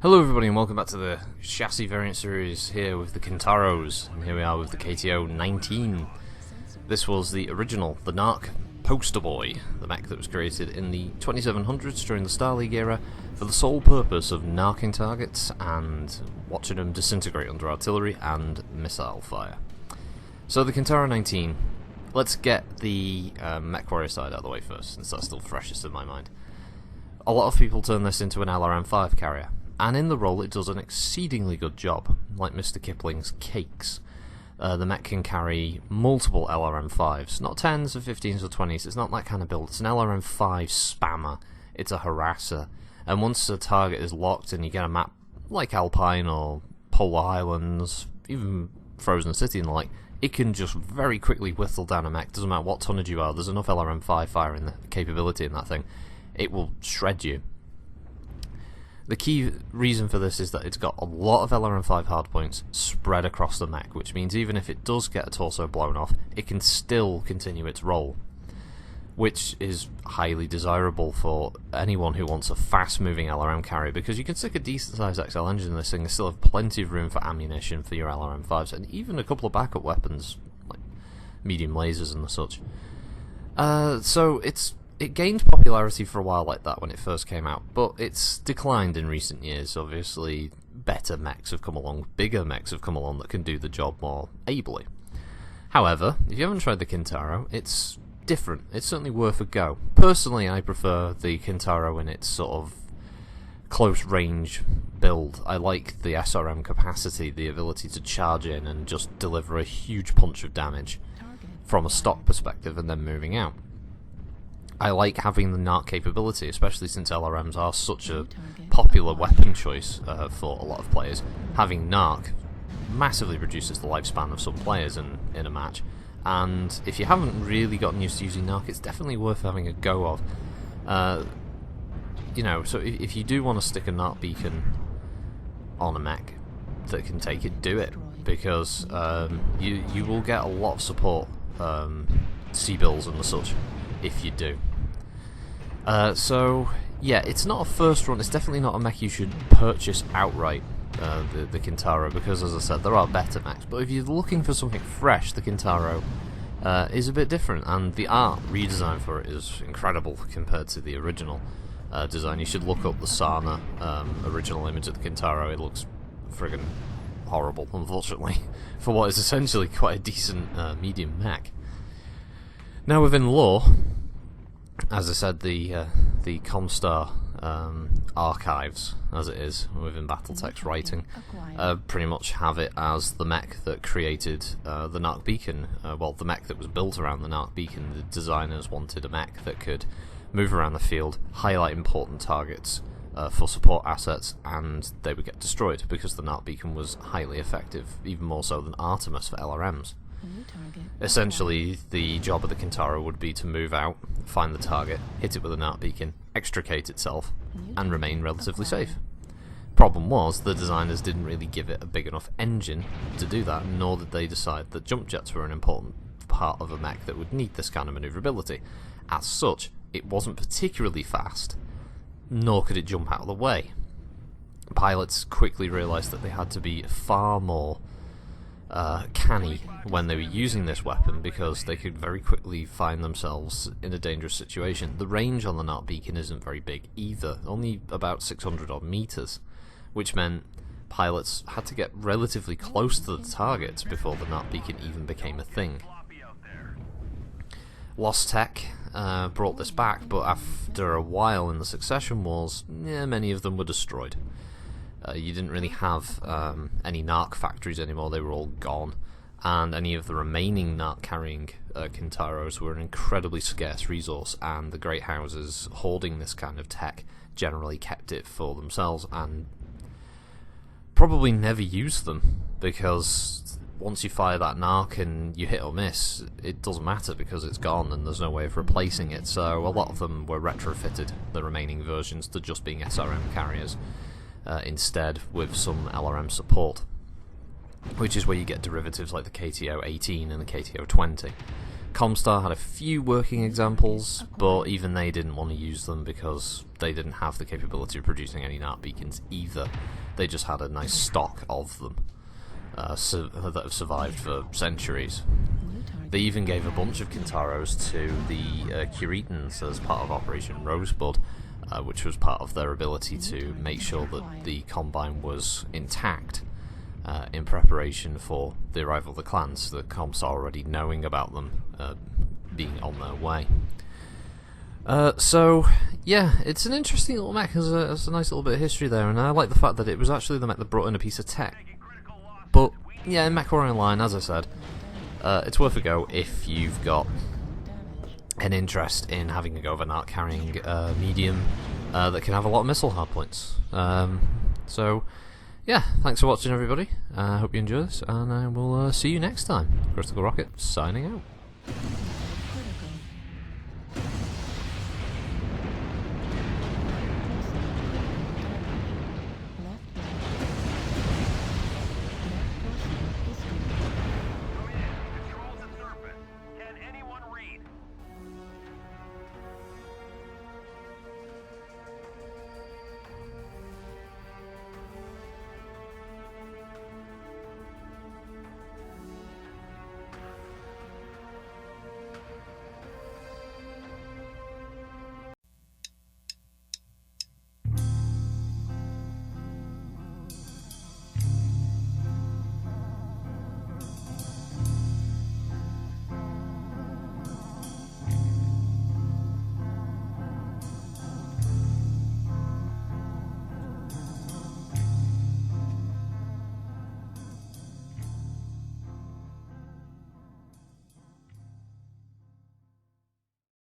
Hello everybody and welcome back to the chassis variant series here with the Kintaros, and here we are with the KTO-19. This was the original, the NARC poster boy, the mech that was created in the 2700s during the Star League era for the sole purpose of narking targets and watching them disintegrate under artillery and missile fire. So the Kintaro 19, let's get the MechWarrior side out of the way first, since that's still freshest in my mind. A lot of people turn this into an LRM-5 carrier, and in the role it does an exceedingly good job, like Mr. Kipling's cakes. The mech can carry multiple LRM-5s, not 10s or 15s or 20s, it's not that kind of build, it's an LRM-5 spammer, it's a harasser, and once a target is locked and you get a map like Alpine or Polar Highlands, even Frozen City and the like, it can just very quickly whittle down a mech, doesn't matter what tonnage you are, there's enough LRM-5 fire in the capability in that thing, it will shred you. The key reason for this is that it's got a lot of LRM-5 hardpoints spread across the mech, which means even if it does get a torso blown off, it can still continue its role, which is highly desirable for anyone who wants a fast-moving LRM carrier, because you can stick a decent-sized XL engine in this thing and still have plenty of room for ammunition for your LRM-5s, and even a couple of backup weapons, like medium lasers and the such. So it gained popularity for a while like that when it first came out, but it's declined in recent years. Obviously, better mechs have come along, bigger mechs have come along that can do the job more ably. However, if you haven't tried the Kintaro, it's different. It's certainly worth a go. Personally, I prefer the Kintaro in its sort of close range build. I like the SRM capacity, the ability to charge in and just deliver a huge punch of damage from a stock perspective and then moving out. I like having the NARC capability, especially since LRMs are such a popular weapon choice for a lot of players. Having NARC massively reduces the lifespan of some players in a match, and if you haven't really gotten used to using NARC, it's definitely worth having a go of. You know, so if you do want to stick a NARC beacon on a mech that can take it, do it, because you will get a lot of support, C-bills and the such, if you do. So yeah, it's not a first run, it's definitely not a mech you should purchase outright, the Kintaro, because as I said, there are better mechs, but if you're looking for something fresh, the Kintaro is a bit different, and the art redesign for it is incredible compared to the original design. You should look up the Sana original image of the Kintaro. It looks friggin' horrible, unfortunately, for what is essentially quite a decent medium mech. Now within lore, as I said, the Comstar archives, as it is within Battletech's writing, pretty much have it as the mech that created the NARC beacon. Well, the mech that was built around the NARC beacon. The designers wanted a mech that could move around the field, highlight important targets for support assets, and they would get destroyed because the NARC beacon was highly effective, even more so than Artemis for LRMs. Essentially, the job of the Kintaro would be to move out, find the target, hit it with a NARC beacon, extricate itself, and remain relatively safe. Problem was, the designers didn't really give it a big enough engine to do that, nor did they decide that jump jets were an important part of a mech that would need this kind of maneuverability. As such, it wasn't particularly fast, nor could it jump out of the way. Pilots quickly realised that they had to be far more canny when they were using this weapon, because they could very quickly find themselves in a dangerous situation. The range on the NARC beacon isn't very big either, only about 600 odd meters, which meant pilots had to get relatively close to the targets before the NARC beacon even became a thing. Lostech brought this back, but after a while in the Succession Wars, many of them were destroyed. You didn't really have any NARC factories anymore, they were all gone, and any of the remaining NARC carrying Kintaros were an incredibly scarce resource, and the great houses hoarding this kind of tech generally kept it for themselves and probably never used them, because once you fire that NARC and you hit or miss, it doesn't matter because it's gone and there's no way of replacing it. So a lot of them were retrofitted, the remaining versions, to just being SRM carriers instead, with some LRM support, which is where you get derivatives like the KTO-18 and the KTO-20. Comstar had a few working examples, but even they didn't want to use them because they didn't have the capability of producing any NARC beacons either. They just had a nice stock of them that have survived for centuries. They even gave a bunch of Kintaros to the Curetans as part of Operation Rosebud, which was part of their ability to make sure that the Combine was intact in preparation for the arrival of the clans, the Comstar already knowing about them being on their way. So, yeah, it's an interesting little mech. There's a nice little bit of history there, and I like the fact that it was actually the mech that brought in a piece of tech. But, yeah, in MechWarrior Online, as I said, it's worth a go if you've got an interest in having a go of a NARC carrying medium that can have a lot of missile hardpoints. So, yeah, thanks for watching, everybody. I hope you enjoy this, and I will see you next time. Critical Rocket, signing out.